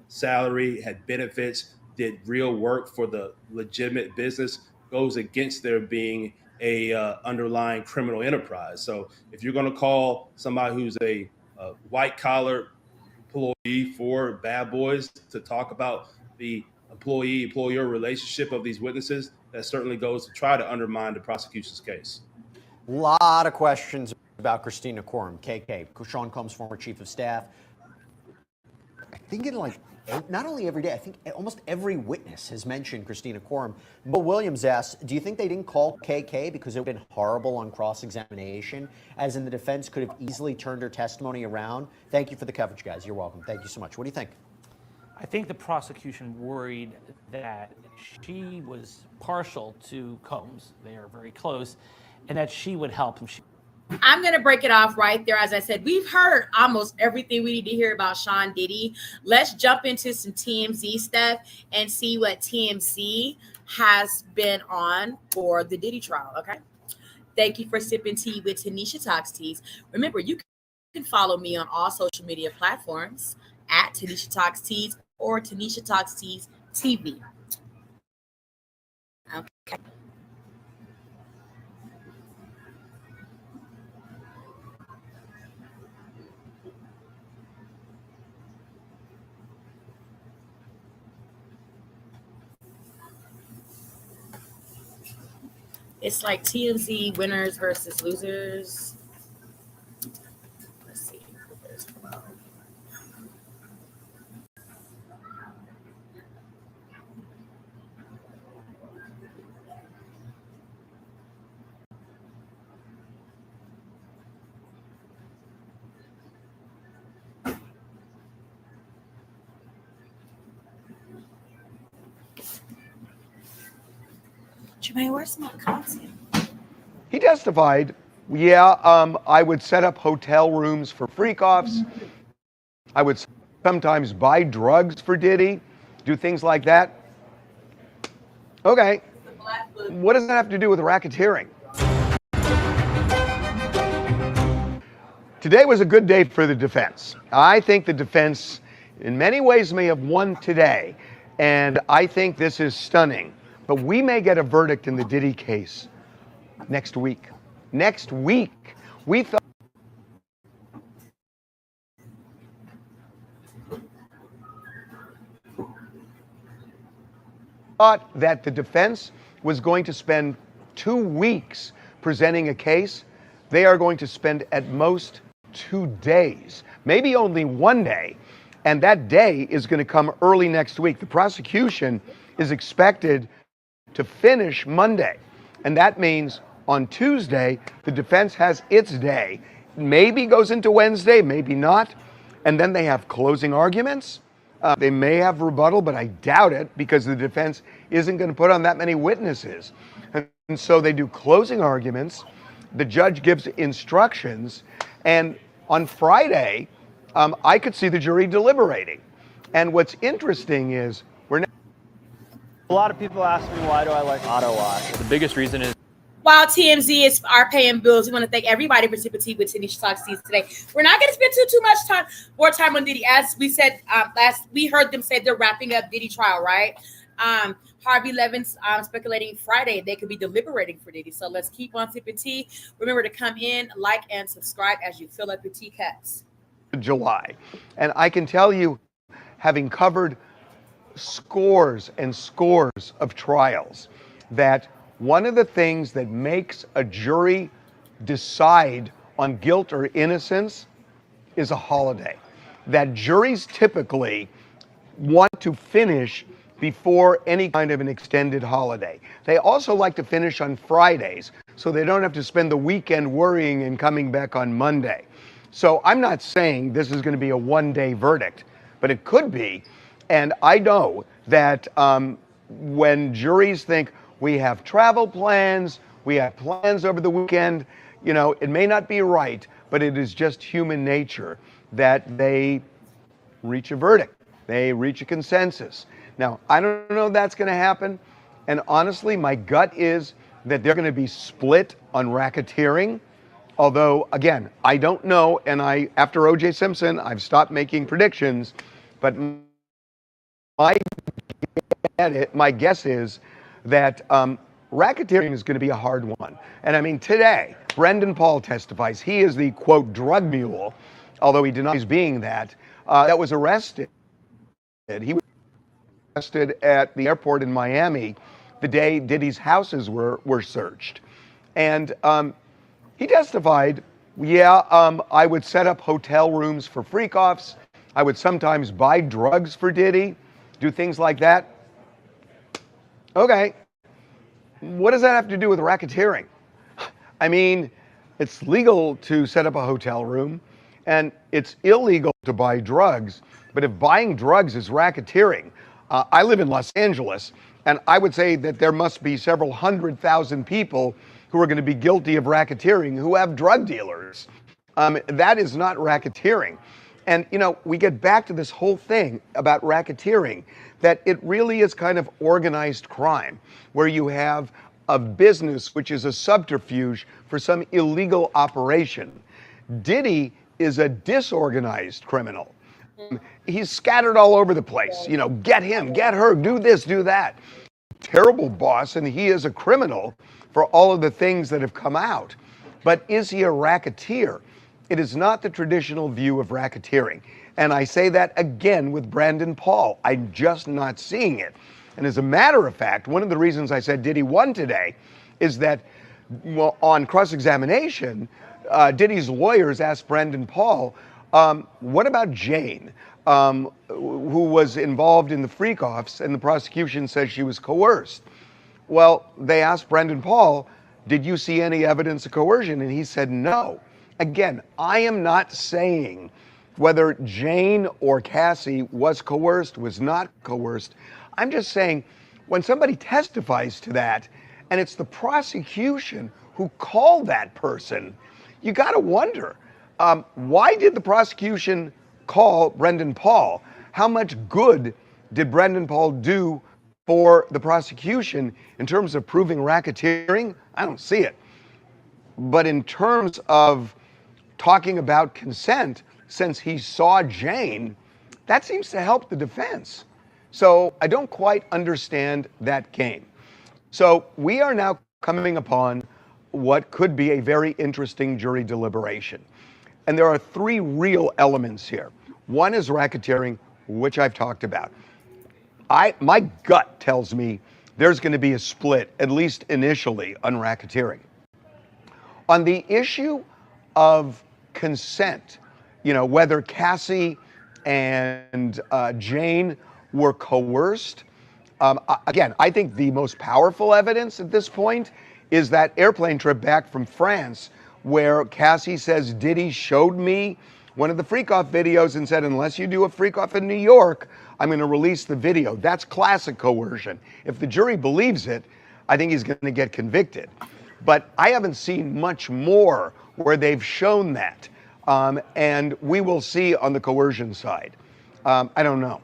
salary, had benefits, did real work for the legitimate business, goes against there being a underlying criminal enterprise. So if you're going to call somebody who's a white collar employee for Bad Boys to talk about the employee-employer relationship of these witnesses, that certainly goes to try to undermine the prosecution's case.
A lot of questions about Christina Quorum, KK, Sean Combs' former chief of staff. I think not only every day, I think almost every witness has mentioned Christina Quorum. Bill Williams asked, do you think they didn't call KK because it would have been horrible on cross-examination, as in the defense could have easily turned her testimony around? Thank you for the coverage, guys. You're welcome. Thank you so much. What do you think?
I think the prosecution worried that she was partial to Combs. They are very close, and that she would help him.
I'm going to break it off right there. As I said, we've heard almost everything we need to hear about Sean Diddy. Let's jump into some TMZ stuff and see what TMZ has been on for the Diddy trial, okay? Thank you for sipping tea with Tanisha Talks Teas. Remember, you can follow me on all social media platforms at Tanisha Talks Teas or Tanisha Talks Teas TV. Okay. It's like TMZ winners versus losers. Let's see. Jermaine, where's my content?
He testified, I would set up hotel rooms for freak-offs. I would sometimes buy drugs for Diddy, do things like that. Okay, what does that have to do with racketeering? Today was a good day for the defense. I think the defense, in many ways, may have won today, and I think this is stunning. But we may get a verdict in the Diddy case next week. Next week, we thought that the defense was going to spend 2 weeks presenting a case. They are going to spend at most 2 days, maybe only 1 day, and that day is going to come early next week. The prosecution is expected to finish Monday, and that means on Tuesday, the defense has its day. Maybe goes into Wednesday, maybe not. And then they have closing arguments. They may have rebuttal, but I doubt it because the defense isn't going to put on that many witnesses. And so they do closing arguments. The judge gives instructions. And on Friday, I could see the jury deliberating. And what's interesting is
a lot of people ask me, why do I like auto wash? The biggest reason is
While TMZ are paying bills, we want to thank everybody for sympathy with Tanisha Talks today. We're not going to spend too much more time on Diddy. As we said we heard them say they're wrapping up Diddy trial, right? Harvey Levin's speculating Friday they could be deliberating for Diddy. So let's keep on sipping tea. Remember to come in, like, and subscribe as you fill up your teacups.
July. And I can tell you, having covered scores and scores of trials, that one of the things that makes a jury decide on guilt or innocence is a holiday. That juries typically want to finish before any kind of an extended holiday. They also like to finish on Fridays so they don't have to spend the weekend worrying and coming back on Monday. So I'm not saying this is going to be a one-day verdict, but it could be. And I know that when juries think, we have travel plans, we have plans over the weekend, it may not be right, but it is just human nature that they reach a verdict. They reach a consensus. Now, I don't know if that's going to happen. And honestly, my gut is that they're going to be split on racketeering. Although, again, I don't know. And after O.J. Simpson, I've stopped making predictions. But my guess is that racketeering is going to be a hard one. And I mean, today, Brendan Paul testifies. He is the, quote, drug mule, although he denies being that was arrested. He was arrested at the airport in Miami the day Diddy's houses were searched. And he testified, I would set up hotel rooms for freak-offs. I would sometimes buy drugs for Diddy, do things like that. Okay, what does that have to do with racketeering? I mean, it's legal to set up a hotel room, and it's illegal to buy drugs. But if buying drugs is racketeering, I live in Los Angeles, and I would say that there must be several 100,000 people who are going to be guilty of racketeering who have drug dealers. That is not racketeering. And, we get back to this whole thing about racketeering, that it really is kind of organized crime, where you have a business which is a subterfuge for some illegal operation. Diddy is a disorganized criminal. He's scattered all over the place. Get him, get her, do this, do that. Terrible boss, and he is a criminal for all of the things that have come out. But is he a racketeer? It is not the traditional view of racketeering. And I say that again with Brandon Paul. I'm just not seeing it. And as a matter of fact, one of the reasons I said Diddy won today is that, on cross-examination, Diddy's lawyers asked Brandon Paul, what about Jane, who was involved in the freak-offs, and the prosecution says she was coerced? Well, they asked Brandon Paul, did you see any evidence of coercion? And he said no. Again, I am not saying whether Jane or Cassie was coerced, was not coerced. I'm just saying when somebody testifies to that and it's the prosecution who called that person, you got to wonder, why did the prosecution call Brendan Paul? How much good did Brendan Paul do for the prosecution in terms of proving racketeering? I don't see it. But in terms of talking about consent, since he saw Jane, that seems to help the defense. So I don't quite understand that game. So we are now coming upon what could be a very interesting jury deliberation. And there are three real elements here. One is racketeering, which I've talked about. My gut tells me there's going to be a split, at least initially, on racketeering. On the issue of consent, whether Cassie and Jane were coerced, again, I think the most powerful evidence at this point is that airplane trip back from France where Cassie says Diddy showed me one of the freak-off videos and said, unless you do a freak-off in New York, I'm going to release the video. That's classic coercion. If the jury believes it, I think he's going to get convicted. But I haven't seen much more where they've shown that. And we will see on the coercion side. I don't know.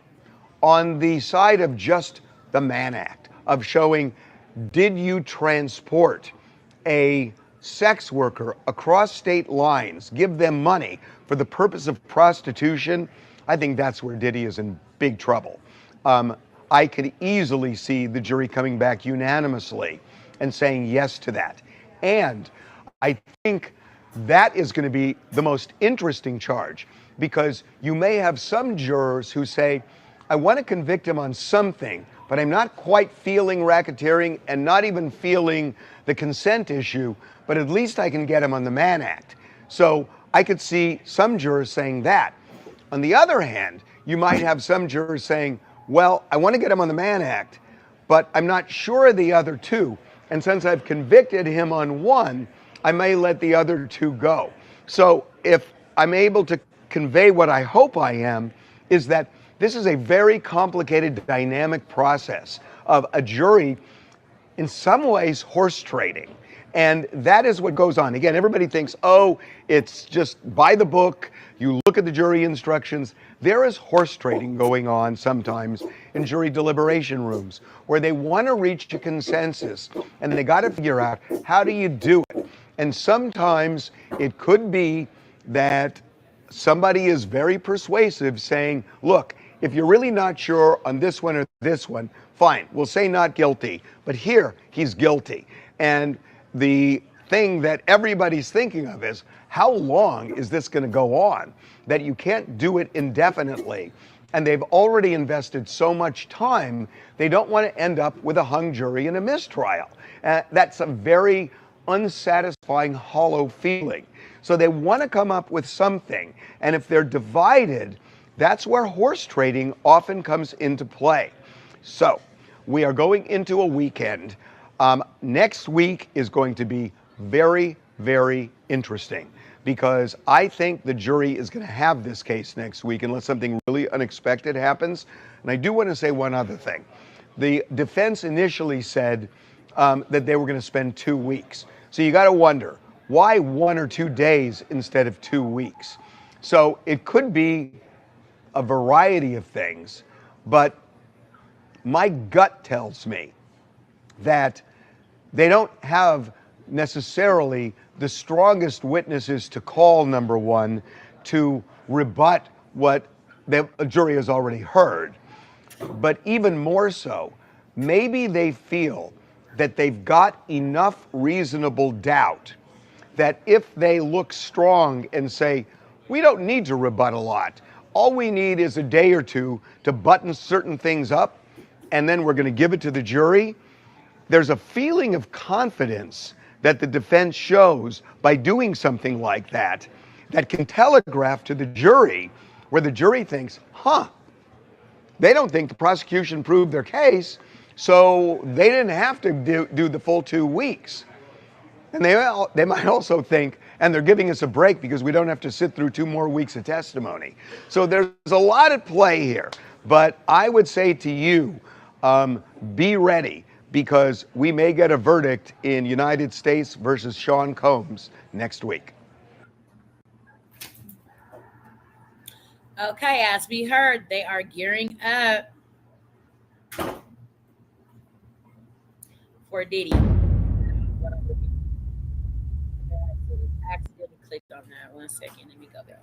On the side of just the Mann Act, of showing, did you transport a sex worker across state lines, give them money for the purpose of prostitution? I think that's where Diddy is in big trouble. I could easily see the jury coming back unanimously and saying yes to that. And I think that is going to be the most interesting charge, because you may have some jurors who say, I want to convict him on something, but I'm not quite feeling racketeering and not even feeling the consent issue, but at least I can get him on the Mann Act. So I could see some jurors saying that. On the other hand, you might have some jurors saying, well, I want to get him on the Mann Act, but I'm not sure of the other two. And since I've convicted him on one, I may let the other two go. So if I'm able to convey what I hope I am, is that this is a very complicated, dynamic process of a jury, in some ways, horse trading. And that is what goes on. Again, everybody thinks, oh, it's just by the book. You look at the jury instructions. There is horse trading going on sometimes in jury deliberation rooms where they want to reach a consensus and they got to figure out, how do you do it? And sometimes it could be that somebody is very persuasive saying, look, if you're really not sure on this one or this one, fine, we'll say not guilty. But here, he's guilty. And the thing that everybody's thinking of is, how long is this going to go on? That you can't do it indefinitely. And they've already invested so much time, they don't want to end up with a hung jury and a mistrial. That's a very unsatisfying, hollow feeling. So they want to come up with something. And if they're divided, that's where horse trading often comes into play. So we are going into a weekend. Next week is going to be very, very interesting, because I think the jury is going to have this case next week unless something really unexpected happens. And I do want to say one other thing. The defense initially said that they were going to spend 2 weeks. So you got to wonder, why 1 or 2 days instead of 2 weeks? So it could be a variety of things, but my gut tells me that they don't have necessarily the strongest witnesses to call, number one, to rebut what the jury has already heard. But even more so, maybe they feel that they've got enough reasonable doubt that if they look strong and say, we don't need to rebut a lot, all we need is a day or two to button certain things up, and then we're going to give it to the jury, there's a feeling of confidence that the defense shows by doing something like that, that can telegraph to the jury, where the jury thinks, they don't think the prosecution proved their case, so they didn't have to do the full 2 weeks. And they might also think, and they're giving us a break because we don't have to sit through 2 more weeks of testimony. So there's a lot at play here. But I would say to you, be ready, because we may get a verdict in United States versus Sean Combs next week.
Okay, as we heard, they are gearing up for Diddy. I accidentally clicked on that. 1 second, let me go back.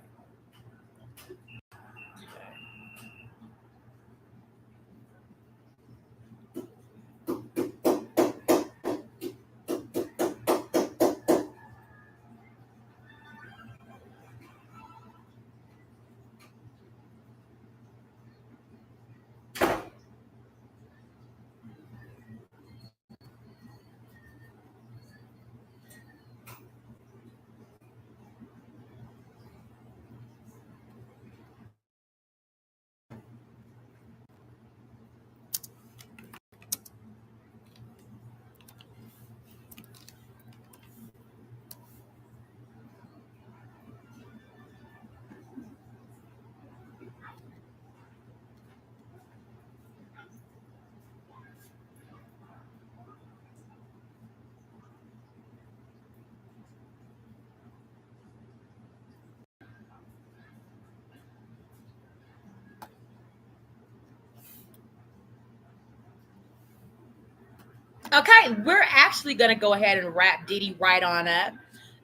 Okay, we're actually gonna go ahead and wrap Diddy right on up.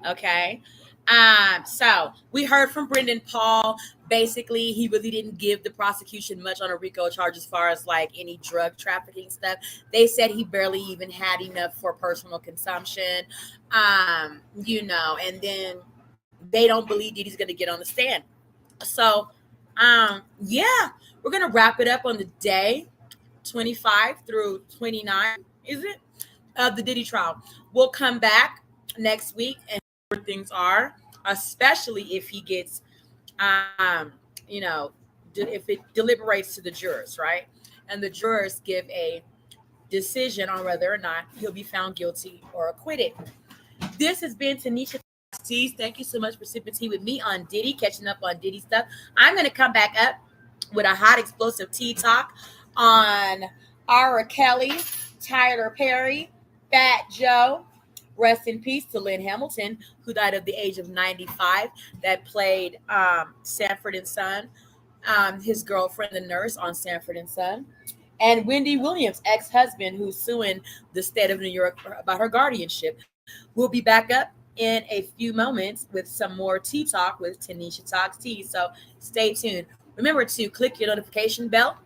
Okay. So we heard from Brendan Paul. Basically, he really didn't give the prosecution much on a RICO charge as far as like any drug trafficking stuff. They said he barely even had enough for personal consumption. And then they don't believe Diddy's gonna get on the stand. So yeah, we're gonna wrap it up on the day 25 through 29. Is it of the Diddy trial? We'll come back next week and where things are, especially if he gets, if it deliberates to the jurors, right? And the jurors give a decision on whether or not he'll be found guilty or acquitted. This has been Tanisha T's. Thank you so much for sipping tea with me on Diddy, catching up on Diddy stuff. I'm going to come back up with a hot, explosive tea talk on R. Kelly, Tyler Perry, Fat Joe. Rest in peace to Lynn Hamilton, who died at the age of 95, that played Sanford and Son, his girlfriend, the nurse on Sanford and Son, and Wendy Williams' ex-husband, who's suing the state of New York about her guardianship. We'll be back up in a few moments with some more tea talk with Tanisha Talks Tea. So stay tuned. Remember to click your notification bell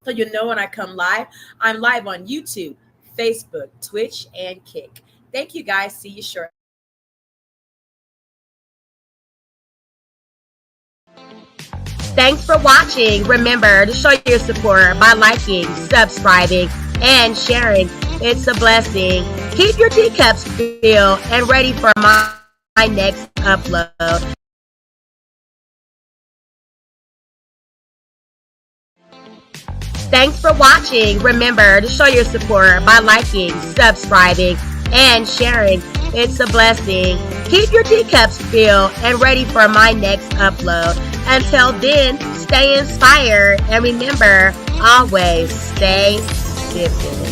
so you know when I come live. I'm live on YouTube, Facebook, Twitch, and Kick. Thank you, guys. See you shortly.
Thanks for watching. Remember to show your support by liking, subscribing, and sharing. It's a blessing. Keep your teacups filled and ready for my next upload. Thanks for watching. Remember to show your support by liking, subscribing, and sharing. It's a blessing. Keep your teacups filled and ready for my next upload. Until then, stay inspired and remember, always stay sipping.